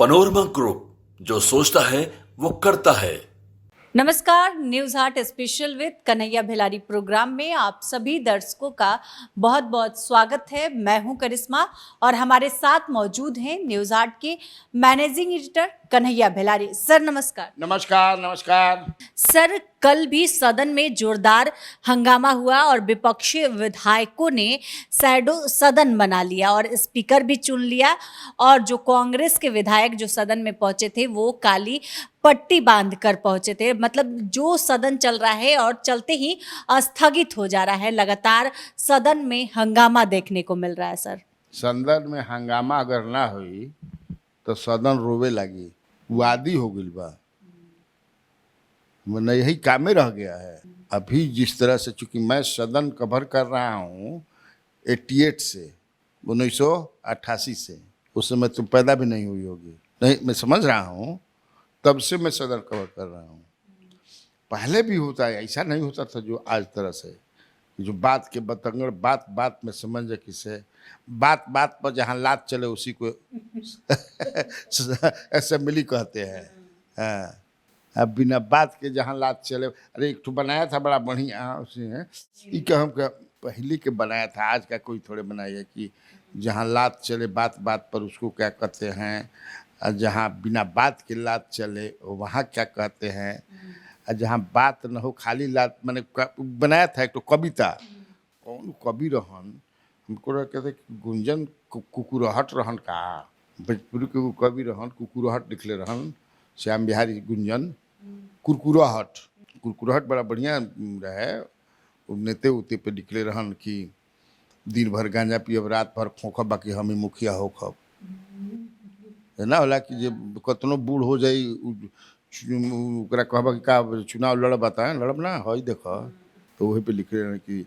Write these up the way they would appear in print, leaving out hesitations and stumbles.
Panorama group, जो सोचता है वो करता है। नमस्कार, न्यूज हाट special with Kanhaiya Bhilari programme में आप सभी दर्शकों का बहुत बहुत स्वागत है। मैं हूं करिश्मा और हमारे साथ मौजूद हैं न्यूज हाट के मैनेजिंग एडिटर कन्हैया भिलारी। सर नमस्कार। नमस्कार नमस्कार। सर, कल भी सदन में जोरदार हंगामा हुआ और विपक्षी विधायकों ने शैडो सदन बना लिया और स्पीकर भी चुन लिया। और जो कांग्रेस के विधायक जो सदन में पहुंचे थे वो काली पट्टी बांध कर पहुंचे थे। मतलब जो सदन चल रहा है और चलते ही स्थगित हो जा रहा है। लगातार सदन में हंगामा देखने को मिल रहा है। सर, सदन में हंगामा अगर ना हुई तो सदन रोवे लगी, वादी हो गई बा, मन यही कामे रह गया है। अभी जिस तरह से, चूंकि मैं सदन कवर कर रहा हूँ 88 से 1988 से, उस समय तुम पैदा भी नहीं हुई होगी। नहीं, मैं समझ रहा हूँ, तब से मैं सदन कवर कर रहा हूँ। पहले भी होता है, ऐसा नहीं होता था जो आज तरह से, जो बात के बतंगड़, बात बात में समझ किसे, बात बात पर जहाँ लात चले उसी को असेंबली कहते हैं। हाँ, अब बिना बात के जहाँ लात चले। अरे एक तो बनाया था बड़ा बढ़िया उसने, हम पहले के बनाया था, आज का कोई थोड़े बनाया कि जहाँ लात चले बात बात पर उसको क्या कहते हैं, और जहाँ बिना बात के लात चले वहाँ क्या कहते हैं, और जहाँ बात न हो खाली लात, मैंने बनाया था एक तो कविता। कौन कवि रहन, हमको कहते गुंजन कुकुरहट रहन का, भोजपुरी के कवि रहन, कुकुरहट लिखले रहन, श्याम बिहारी गुंजन। कुरकुराहट बड़ा बढ़िया रहे। नेते उते पे निकले रहन कि दिन भर गांजा पियब, रात भर खोखब, बाकी हम ही मुखिया होखब। ना होला कि जे कतनो बूढ़ हो जाई ओकरा कहबा कि का चुनाव लड़ब, बताएं लड़ब ना हई देख। तो वही पे लिखे रहन कि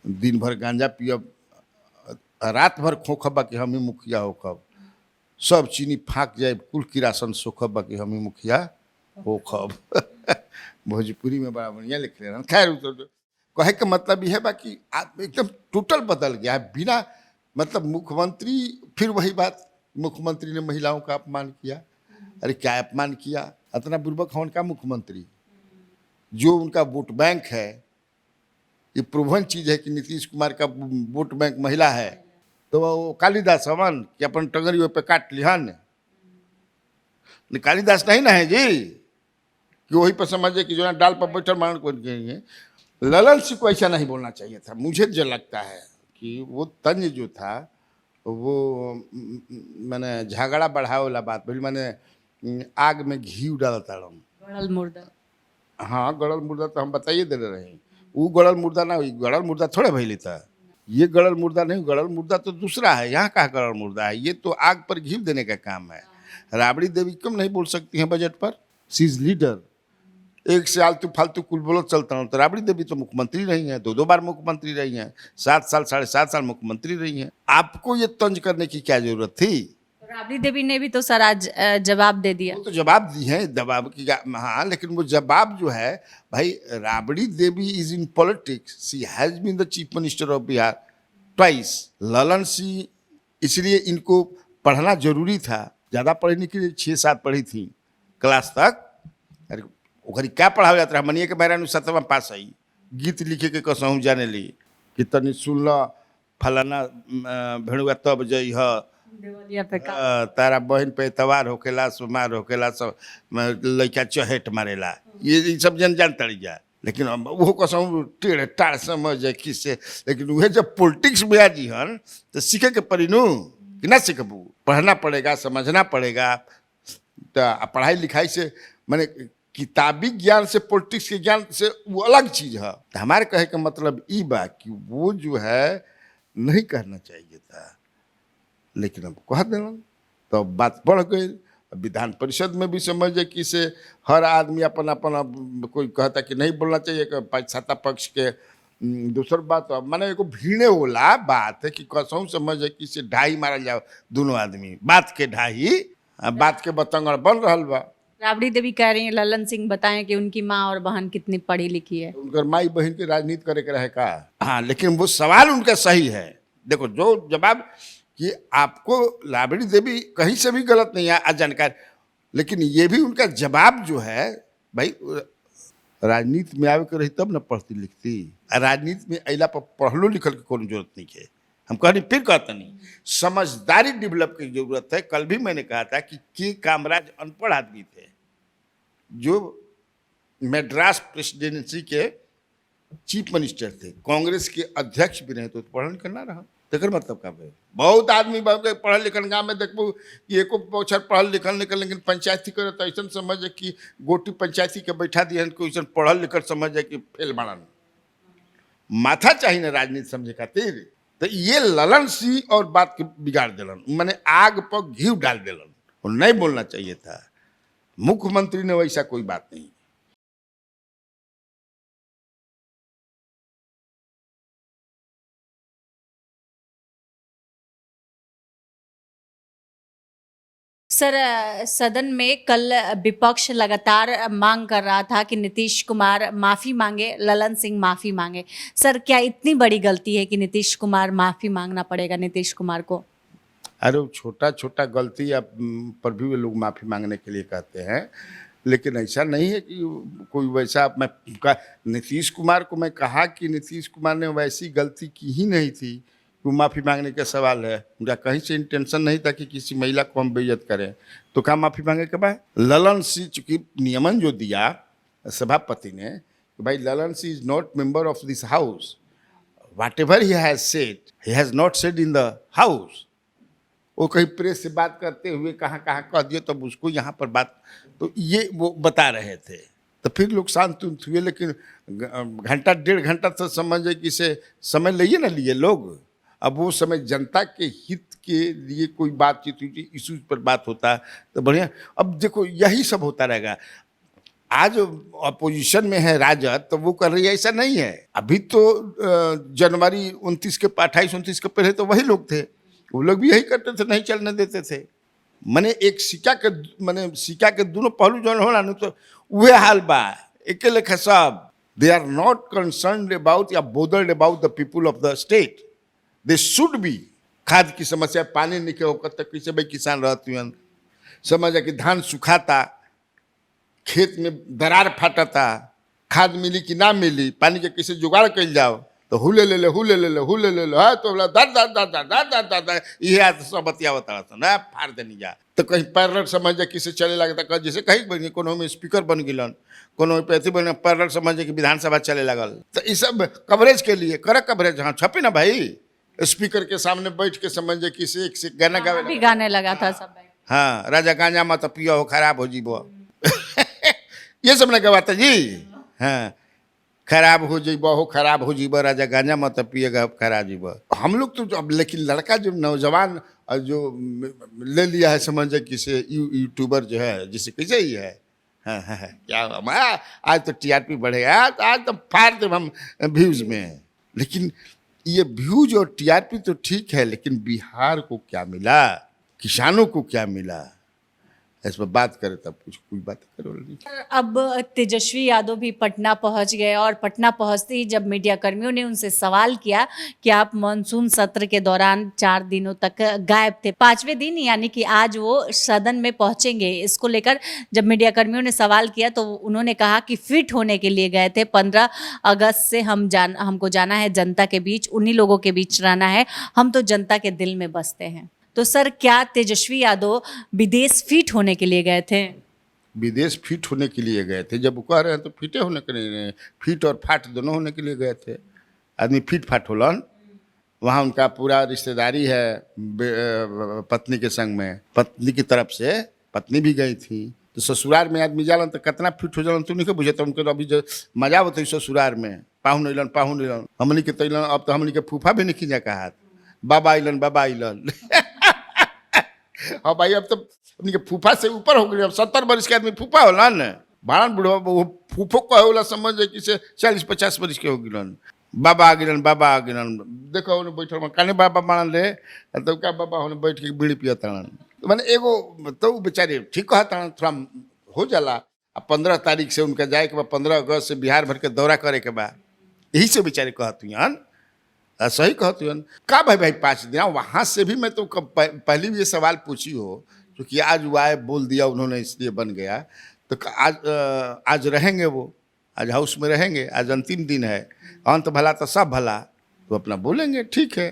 दिन भर गांजा पियब, रात भर खोखब, बाकी हम ही मुखिया होखब। सब चीनी फाँक जाए, कुल किरासन सोखब, बाकी हम ही मुखिया होखब। भोजपुरी में बड़ा बढ़िया लिख रहे हैं। खैर, तो कहे का मतलब यह है बाकी एकदम टोटल बदल गया है। बिना मतलब मुख्यमंत्री, फिर वही बात, मुख्यमंत्री ने महिलाओं का अपमान किया। अरे क्या अपमान किया, इतना बुर्बक है उनका मुख्यमंत्री। जो उनका वोट बैंक है, ये प्रूवन चीज है कि नीतीश कुमार का वोट बैंक महिला है। तो वो कालिदास हवन कि अपन टंगरी पे काट लिहन, कालिदास नहीं ना है जी कि वही पर समझे कि जो है डाल पर बैठल मान को गए। ललन सिंह को ऐसा नहीं बोलना चाहिए था। मुझे जो लगता है कि वो तंज जो था वो मैंने झगड़ा बढ़ावे वाला बात बोली, मैंने आग में घी डालता रहूँ। गड़ल मुर्दा, हाँ गड़ल मुर्दा तो हम बताइए दे रहे। वो गड़ल मुर्दा ना, गड़ल मुर्दा थोड़े भैली था। ये गड़ल मुर्दा नहीं, गड़ल मुर्दा तो दूसरा है। यहाँ का गड़ल मुर्दा है, ये तो आग पर घी देने का काम है। राबड़ी देवी क्यों नहीं बोल सकती हैं बजट पर? सी इज लीडर। एक से आलतू फालतू कुल बोलो चलता हूँ। तो राबड़ी देवी तो मुख्यमंत्री रही हैं, 2 बार मुख्यमंत्री रही हैं, 7 साल 7.5 साल मुख्यमंत्री रही हैं। आपको ये तंज करने की क्या जरूरत थी? राबड़ी देवी ने भी तो सर आज जवाब दे दिया। वो तो जवाब दी है, जवाब की हाँ, लेकिन वो जवाब जो है भाई, Rabri Devi is in politics, she has been the chief minister of Bihar twice. Lalan Singh, इसलिए इनको पढ़ना जरूरी था। ज़्यादा पढ़ी नहीं कि 6-7 पढ़ी थी क्लास तक। अरे ओकरी क्या पढ़ाया जाता है? मनिए के बहरा 7वां पास आई, गीत लिखे के कसहूँ जाने ली कि तनी सुन ल फलाना भेड़ुआ तब जई ह, तारा बहन पे एतवार होकेला, सोमार होकेला, सब लड़का चहेट मारेला। ये सब जन तड़ी जा। लेकिन वो कसम टेढ़ टाढ़ समझ जाए किससे। लेकिन वह जब पॉलिटिक्स में आ जी हन तो सीखे के पड़ी नू कि ना सीखबू। पढ़ना पड़ेगा, समझना पड़ेगा। तो पढ़ाई लिखाई से मैंने किताबी ज्ञान से पॉलिटिक्स के ज्ञान से वो अलग चीज़ है। तो हमारे कहे का मतलब ई बा कि वो जो है नहीं कहना चाहिए था, लेकिन अब कह देना तो बात बढ़ गई। विधान परिषद में भी समझे कि से हर आदमी अपन अपन, कोई कहता कि नहीं बोलना चाहिए कि सत्ता पक्ष के। दूसर बात माने एगो भीड़े होला बात है कि कसहूँ समझे कि से ढाई मारल जाओ दोनों आदमी, बात के ढाई, बात के बतंगड़ बन रहा बा। राबड़ी देवी कह रही हैं ललन सिंह बताएं कि उनकी माँ और बहन कितनी पढ़ी लिखी है। उनकर माई बहन की राजनीति करे के रहे का? हाँ, लेकिन वो सवाल उनका सही है। देखो जो जवाब कि आपको राबड़ी देवी कहीं से भी गलत नहीं है जानकार, लेकिन ये भी उनका जवाब जो है, भाई राजनीति में आवे के रही तब न पढ़ती लिखती, राजनीति में अला पर पढ़लो लिखल के कोनो जरूरत नहीं है। हम कहनी फिर कहते नहीं, समझदारी डेवलप की जरूरत है। कल भी मैंने कहा था कि के कामराज अनपढ़ आदमी थे, जो मद्रास प्रेसिडेंसी के चीफ मिनिस्टर थे, कांग्रेस के अध्यक्ष भी रहे, तो पढ़ल लिखल ना रहा। तकर मतलब का है, बहुत आदमी पढ़ल लिखल गाँव में देखबो कि एको बौछर पढ़ल लिखल निकल, लेकिन पंचायती करे तो ऐसा समझ कि गोटी पंचायती के बैठा दिए, कोई ऐसा पढ़ल लिखल समझ कि फेल बाड़न। माथा चाहिए ना राजनीति समझे खातिर। तो ये ललन सिंह और बात के बिगाड़ दिलन, मैंने आग पर घी डाल दिलन, और नहीं बोलना चाहिए था। मुख्यमंत्री ने वैसा कोई बात नहीं। सर, सदन में कल विपक्ष लगातार मांग कर रहा था कि नीतीश कुमार माफी मांगे, ललन सिंह माफी मांगे। सर, क्या इतनी बड़ी गलती है कि नीतीश कुमार माफी मांगना पड़ेगा नीतीश कुमार को? अरे छोटा छोटा गलती पर भी वे लोग माफी मांगने के लिए कहते हैं, लेकिन ऐसा नहीं है कि कोई वैसा। नीतीश कुमार को मैं कहा कि नीतीश कुमार ने वैसी गलती की ही नहीं थी, वो माफ़ी मांगने का सवाल है। उनका कहीं से इंटेंशन नहीं था कि किसी महिला को हम बेइज्जत करें, तो क्या माफ़ी मांगे के बाद? ललन सिंह चूंकि नियमन जो दिया सभापति ने कि भाई Lalan Singh is not member of this house, whatever he has not said in the house. वो कहीं प्रेस से बात करते हुए कहाँ कहाँ कह दिए, तब उसको यहाँ पर बात, तो ये वो बता रहे थे। तो फिर लोग शांत हुए, लेकिन घंटा डेढ़ घंटा तो समझे कि से समय लिए ना लिए लोग। अब वो समय जनता के हित के लिए कोई बातचीत हुई, इश्यूज पर बात होता तो बढ़िया। अब देखो यही सब होता रहेगा। आज अपोजिशन में है राजद, तो वो कर रही है, ऐसा नहीं है। अभी तो जनवरी 29 के 28-29 के पहले तो वही लोग थे, वो लोग भी यही करते थे, नहीं चलने देते थे। मने एक सिक्का के दोनों पहलू जो होला न, तो वह हाल बा एक लेखा सब। They are not concerned about या bothered about the people of the state. They should be. खाद की समस्या, पानी नहीं के होकर तक कैसे भाई किसान रहती हैं, समझा कि धान सुखाता, खेत में दरार फाटता, खाद मिली कि ना मिली, पानी के किसे जुगाड़ कल जाओ, तो हुले ले ले हाँ, तो बोला दर ये सब बतियावता ना फाड़ देनी जा। तो कहीं पैरल समझ जा किसे चले लगता, जैसे कहीं बन कोनो में स्पीकर बन गिलन, कोनो पे अथी बन, पैरल समझ कि विधानसभा चले लगल। तो ये सब कवरेज के लिए कर कवरेज, हाँ छपे ना भाई, स्पीकर के सामने बैठ के समझ जा किसी एक से गाना गावे भी गाने लगा था सब। हाँ, राजा गांजा मत पियो हो खराब हो जीबो ये सब ना गवाता जी। हाँ, खराब हो जीबो हो, खराब हो जीबो, राजा गांजा मत पिएगा खराब जीबो। हम लोग तो अब, लेकिन लड़का जो नौजवान जो ले लिया है समझ जा किसे यूट्यूबर जो है, जिसे कैसे ही है, हाँ हाँ क्या आज तो टीआरपी बढ़ेगा, आज तो फाड़ दे हम व्यूज में। लेकिन ये व्यूज और टीआरपी तो ठीक है, लेकिन बिहार को क्या मिला, किसानों को क्या मिला, इस पर बात करें तब कुछ कोई बात करो नहीं। अब तेजस्वी यादव भी पटना पहुंच गए, और पटना पहुंचते ही जब मीडिया कर्मियों ने उनसे सवाल किया कि आप मानसून सत्र के दौरान 4 दिनों तक गायब थे, 5वें दिन यानी कि आज वो सदन में पहुंचेंगे, इसको लेकर जब मीडिया कर्मियों ने सवाल किया तो उन्होंने कहा कि फिट होने के लिए गए थे। 15 अगस्त से हमको जाना है जनता के बीच, उन्हीं लोगों के बीच रहना है, हम तो जनता के दिल में बसते हैं। तो सर, क्या तेजस्वी यादव विदेश फिट होने के लिए गए थे? विदेश फिट होने के लिए गए थे, जब वो कह रहे हैं तो फिटे होने के लिए, फिट और फाट दोनों होने के लिए गए थे। आदमी फिट फाट होलन, वहाँ उनका पूरा रिश्तेदारी है पत्नी के संग में, पत्नी की तरफ से पत्नी भी गई थी। तो ससुराल में आदमी जालन तो कितना फिट हो जालन तू नहीं बुझे। तो उनको अभी जो मजा होता है ससुराल में, पाहुन अलन हमनी के तैलन, अब तो हमनी के फूफा भी नहीं खींचा कहा, बाबा अलन हाँ भाई, अब तो अपनी के फूफा से ऊपर हो गए। अब 70 वर्ष के आदमी फूफा होला न, बारन बुढ़वा वो फूफो कहे वाला समझ कि से 40-50 वर्ष के हो गिलन, बाबा आ गिलन। देखो उन्हें बैठल में काने बाबा मानल रे, तो क्या बाबा उन्हें बैठ के बीड़ी पियता माने एगो, तो बेचारे ठीक कहता थोड़ा हो जाला। अब 15 तारीख से उनका जाए के बाद 15 अगस्त से बिहार भर के दौरा करे के बाद, यही से बेचारे कहती हैं। सही कहते हो का भाई 5 दिन वहां से भी मैं तो पहले भी ये सवाल पूछी हो, क्योंकि आज वो आए बोल दिया उन्होंने इसलिए बन गया, तो आज रहेंगे वो, आज हाउस में रहेंगे, आज अंतिम दिन है, अंत भला तो सब भला, तो अपना बोलेंगे, ठीक है।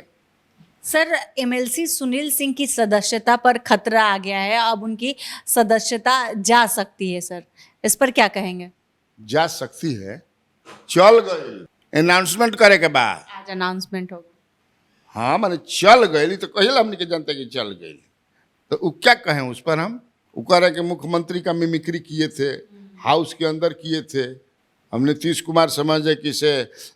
सर, एमएलसी सुनील सिंह की सदस्यता पर खतरा आ गया है, अब उनकी सदस्यता जा सकती है सर, इस पर क्या कहेंगे? जा सकती है, चल गई अनाउंसमेंट करे के बाद, आज अनाउंसमेंट होगा। हाँ मैंने चल गई तो कहिए हमने के जनता की चल गई, तो वो क्या कहें उस पर हम? वो कह रहे कि मुख्यमंत्री का मिमिक्री किए थे, हाउस के अंदर किए थे, हम नीतीश कुमार समझे कि इसे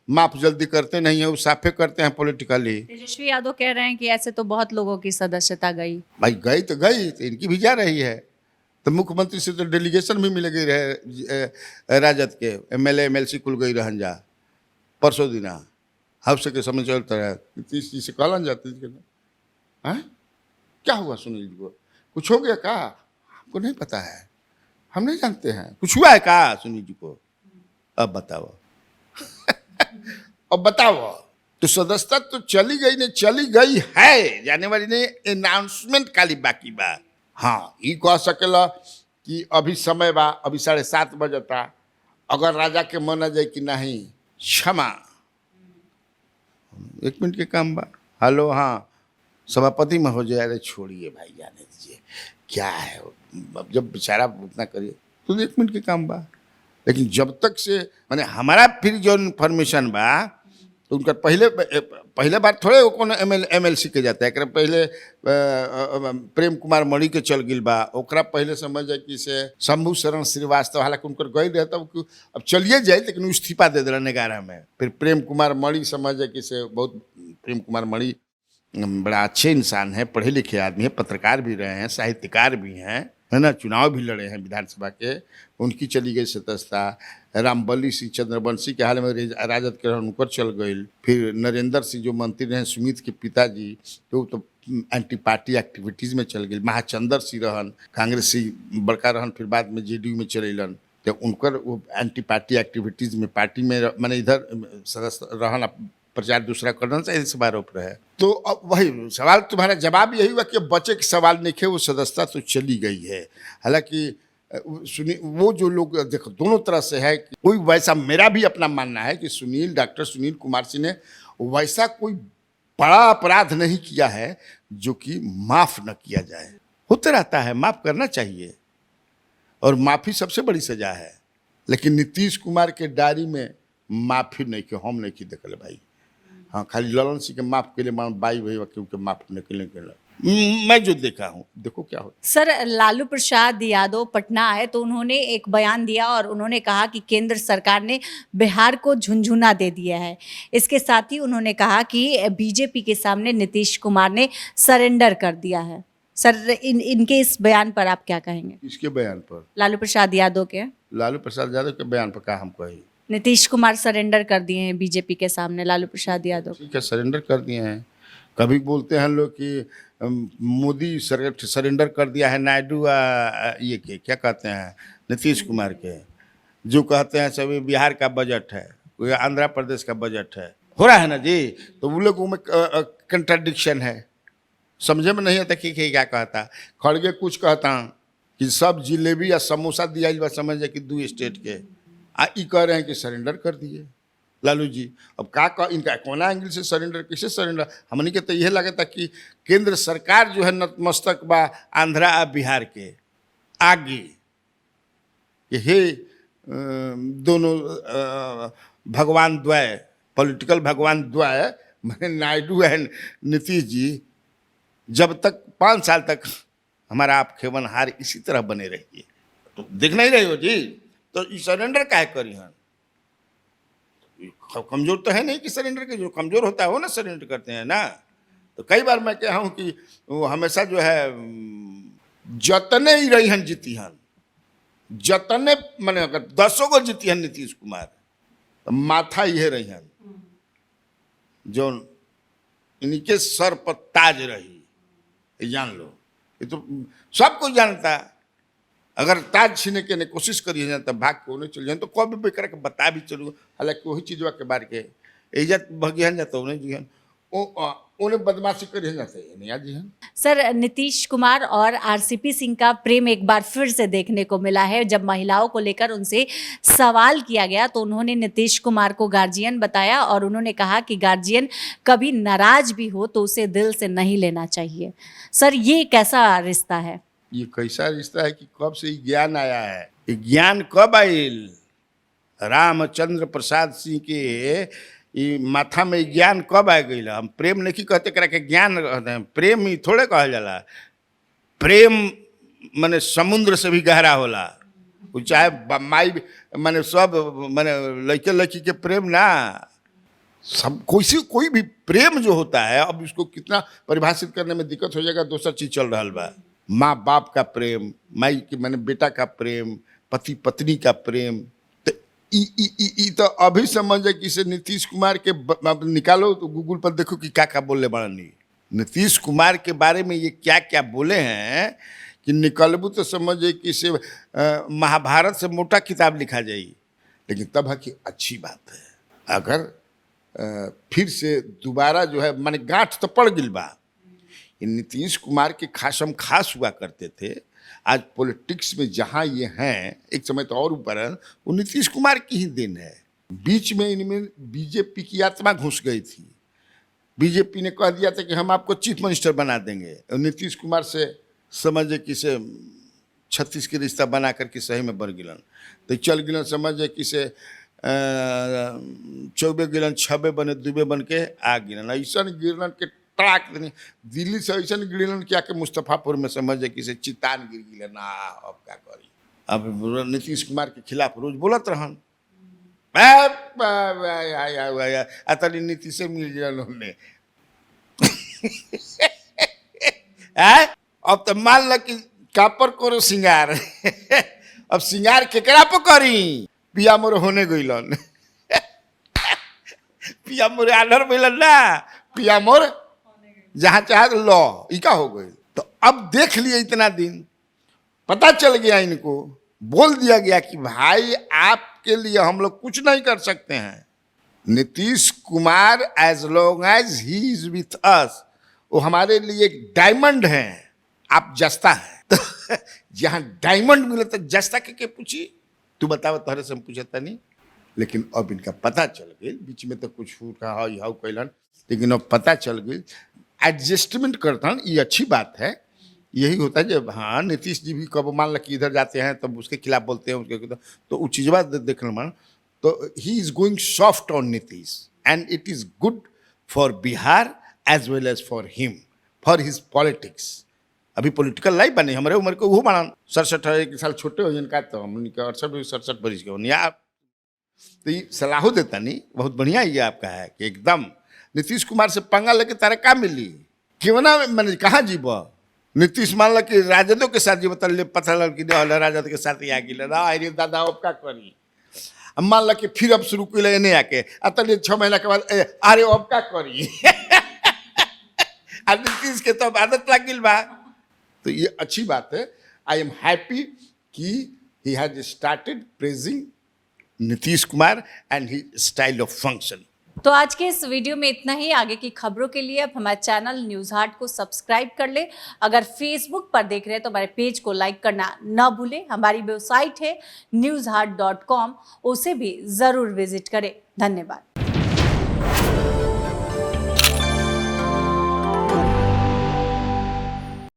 माफ जल्दी करते नहीं है, वो साफे करते हैं पॉलिटिकली। तेजस्वी यादव कह रहे हैं कि ऐसे तो बहुत लोगों की सदस्यता गई। भाई गई तो इनकी भी जा रही है, तो मुख्यमंत्री से तो डेलीगेशन भी मिलेगी रहे राजद के एमएलए एमएलसी कुल गई रहन जा, परसों दिना हाउस के समय चलता रहा, नीतीश जी से कहलन जाती है क्या हुआ सुनील जी को, कुछ हो गया का? हमको नहीं पता है, हम नहीं जानते हैं, कुछ हुआ है का सुनील जी को? अब बताओ अब बताओ, तो सदस्यता तो चली गई ने, चली गई है जाने वाली ने, अनाउंसमेंट खाली बाकी बा। हाँ ये कह सकेला कि अभी समय बा, अभी 7:30 बजता, अगर राजा के मन आ जाए कि नहीं क्षमा, 1 मिनट के काम बा, हेलो हाँ सभापति महोदय, अरे छोड़िए भाई जाने दीजिए, क्या है जब बेचारा उतना करिए तो 1 मिनट के काम बा। लेकिन जब तक से माने हमारा फिर जो इन्फॉर्मेशन बा, तो उनका पहले बार थोड़े कोनो एमएलसी के जाता है, एक पहले प्रेम कुमार मणि के चल गिल बा, ओकरा पहले समझ जाए कि से शंभू शरण श्रीवास्तव, हालांकि उनकर गई रहता अब चलिए जाए, लेकिन वो इस्तीफा दे दिला 11 में, फिर प्रेम कुमार मणि समझ जाए कि से बहुत, प्रेम कुमार मणि बड़ा अच्छे इंसान है, पढ़े लिखे आदमी है, पत्रकार भी रहे हैं, साहित्यकार भी हैं, है ना, चुनाव भी लड़े हैं विधानसभा के, उनकी चली गई सदस्यता। रामबली सिंह चंद्रवंशी के हाल में राजद के रहन, उनकर चल गई। फिर नरेंद्र सिंह जो मंत्री रहे सुमित के पिताजी, तो एंटी पार्टी एक्टिविटीज़ में चल गई। महाचंद्र सिंह रहन कांग्रेसी बड़का रहन, फिर बाद में जेडीयू में चलेलन, तो उनकर वो एंटी पार्टी एक्टिविटीज़ में पार्टी में मैंने इधर सदस्य रहन, प्रचार दूसरा करना चाहिए, इस आरोप रहे। तो अब वही सवाल, तुम्हारा जवाब यही हुआ कि बच्चे के सवाल नहीं थे, वो सदस्यता तो चली गई है। हालांकि वो जो लोग देखो दोनों तरह से है, कोई वैसा, मेरा भी अपना मानना है कि डॉक्टर सुनील कुमार सिंह ने वैसा कोई बड़ा अपराध नहीं किया है जो कि माफ न किया जाए, होते रहता है, माफ करना चाहिए, और माफी सबसे बड़ी सजा है। लेकिन नीतीश कुमार के डायरी में माफी नहीं कि हम नहीं की देखल भाई, हाँ खाली ललन सिंह के माफ के लिए बाई भाई क्योंकि माफ निकलने के लिए मैं जो देखा हूँ, देखो क्या हो। सर, लालू प्रसाद यादव पटना आए तो उन्होंने एक बयान दिया और उन्होंने कहा कि केंद्र सरकार ने बिहार को झुनझुना दे दिया है। इसके साथ ही उन्होंने कहा कि बीजेपी के सामने नीतीश कुमार ने सरेंडर कर दिया है। सर, इनके इस बयान पर आप क्या कहेंगे? इसके बयान पर? लालू प्रसाद यादव के बयान पर क्या हम कहें? नीतीश कुमार सरेंडर कर दिए हैं बीजेपी के सामने लालू प्रसाद यादव। ठीक है, सरेंडर कर दिए हैं। कभी बोलते हैं लोग कि मोदी सरेंडर कर दिया है नायडू ये के क्या कहते हैं नीतीश कुमार के, जो कहते हैं सभी बिहार का बजट है, कोई आंध्र प्रदेश का बजट है, हो रहा है ना जी। तो वो लोगों में कंट्राडिक्शन है, समझे में नहीं आता कि क्या कहता। खड़गे कुछ कहता कि सब जिलेबी या समोसा दिया समझ जाए कि 2 स्टेट के, ई कह रहे हैं कि सरेंडर कर दिए लालू जी। अब का इनका कोना एंगल से सरेंडर, किसे सरेंडर? हमने के तो यह लगा था कि केंद्र सरकार जो है नतमस्तक बा आंध्रा और बिहार के आगे, ये दोनों भगवान द्वय, पॉलिटिकल भगवान द्वय मैंने नायडू एंड नीतीश जी, जब तक 5 साल तक हमारा आप खेवनहार इसी तरह बने रहिए, तो देख नहीं रहे हो जी, तो सरेंडर काहे करी हैं? कमजोर तो है नहीं कि सरेंडर के, जो कमजोर होता है वो ना सरेंडर करते हैं ना। तो कई बार मैं कहा हूँ कि वो हमेशा जो है जतने ही रही हन जीती हन, जतने मैंने अगर 10 को जीती हन नीतीश कुमार, तो माथा ये रही हन जो इनके सर पर ताज रही, जान लो। ये तो सबको जानता, अगर ताज छीने के ने कोशिश करी जाए तो भाग को नहीं चल जाए, तो कभी भी करके बता भी चलूँ। हालांकि वही चीज़ के बारे के इज्जत भगियन जाता नहीं जी, उन्हें बदमाशी करी जाते हैं नहीं जी हैं। सर, नीतीश कुमार और आरसीपी सिंह का प्रेम एक बार फिर से देखने को मिला है। जब महिलाओं को लेकर उनसे सवाल किया गया तो उन्होंने नीतीश कुमार को गार्जियन बताया और उन्होंने कहा कि गार्जियन कभी नाराज भी हो तो उसे दिल से नहीं लेना चाहिए। सर, ये कैसा रिश्ता है? ये कैसा रिश्ता है कि कब से ज्ञान आया है? ये ज्ञान कब आयल? रामचंद्र प्रसाद सिंह के ये माथा में ज्ञान कब आ गई? हम प्रेम नहीं कहते करा के ज्ञान कहते हैं। प्रेम ही थोड़े कहल जाला। प्रेम माने समुद्र से भी गहरा होला। वो चाहे माई माने सब माने लड़के लड़की के प्रेम ना, सब कोई भी प्रेम जो होता है, अब इसको कितना परिभाषित करने में दिक्कत हो जाएगा। दूसरा चीज चल रहा बा, माँ बाप का प्रेम, माई के माने बेटा का प्रेम, पति पत्नी का प्रेम। तो अभी समझे कि से नीतीश कुमार के निकालो तो गूगल पर देखो कि क्या बोले बड़नी नीतीश कुमार के बारे में। ये क्या बोले हैं कि निकलबू तो समझे कि से महाभारत से मोटा किताब लिखा जाए। लेकिन तब है कि अच्छी बात है अगर फिर से दोबारा जो है माने गांठ तो पड़ गिल बा। नीतीश कुमार के खासम खास हुआ करते थे। आज पॉलिटिक्स में जहाँ ये हैं, एक समय तो और ऊपर है, वो नीतीश कुमार की ही देन है। बीच में इनमें बीजेपी की आत्मा घुस गई थी। बीजेपी ने कह दिया था कि हम आपको चीफ मिनिस्टर बना देंगे। नीतीश कुमार से समझे कि से 36 के रिश्ता बना करके सही में बढ़ गिलन तो चल गिलन। समझे कि से 24 गिलन 26 बने 2 बन के आ गिलन। ऐसा गिरलन के तड़ाक देनी दिल्ली से ऐसा गिरलन क्या कि मुस्तफापुर में समझे कि से चितान गिर गिलन। अब क्या करी? अब नीतीश कुमार के खिलाफ रोज बोलत रहन। अतली नीतीश से मिल गिलन हमने। अब तो मान ल कि कापर करो सिंगार। अब सिंगार केकरा पर करी? पिया मोर होने गइलन। पिया मोर आलर गइलन ना, पिया मोर जहां चाहे लो इका हो गई। तो अब देख लिए इतना दिन, पता चल गया इनको, बोल दिया गया कि भाई आपके लिए हम लोग कुछ नहीं कर सकते हैं। Nitish Kumar as long as he is with us, वो हमारे लिए एक डायमंड है। आप जस्ता है तो जहाँ डायमंड मिले तो जस्ता के पूछी, तू बतावा तोहरे से हम पूछता नहीं। लेकिन अब इनका पता चल गई, बीच में तो कुछ हाउ कैलन, लेकिन अब पता चल गई। एडजस्टमेंट करता हूँ, ये अच्छी बात है। यही होता है जब हाँ नीतीश जी भी कब मान लो कि इधर जाते हैं तब उसके खिलाफ बोलते हैं, उसके तो वो चीज़ बात देखना मान। तो he is going soft on Nitish and it is good for Bihar as well as for him, for his politics. अभी पॉलिटिकल लाइफ बने हमारे उम्र को वो बना 67 साल छोटे हो जिनका, तो हम 68 बरिश के होनी आप। तो ये सलाह देता नहीं, बहुत बढ़िया ये आपका है कि एकदम नीतीश कुमार से पंगा लेके तारे का मिली क्यों ना, मैंने कहाँ जीव नीतीश मान लो कि राजदों के साथ जीव पता लग कि राजद के साथ ही आ गई अरे दादा अब क्या करी। अब मान लो कि फिर अब शुरू कर नहीं आके अतल 6 महीना के बाद अरे अब क्या करी। नीतीश के तो अब आदत लग गई बा। तो ये अच्छी बात है। आई एम हैप्पी कि he has started praising Nitish Kumar and he style of function. तो आज के इस वीडियो में इतना ही। आगे की खबरों के लिए आप हमारे चैनल न्यूज़ हाट को सब्सक्राइब कर ले। अगर फेसबुक पर देख रहे हैं तो हमारे पेज को लाइक करना ना भूलें। हमारी वेबसाइट है newsheart.com, उसे भी ज़रूर विजिट करें। धन्यवाद।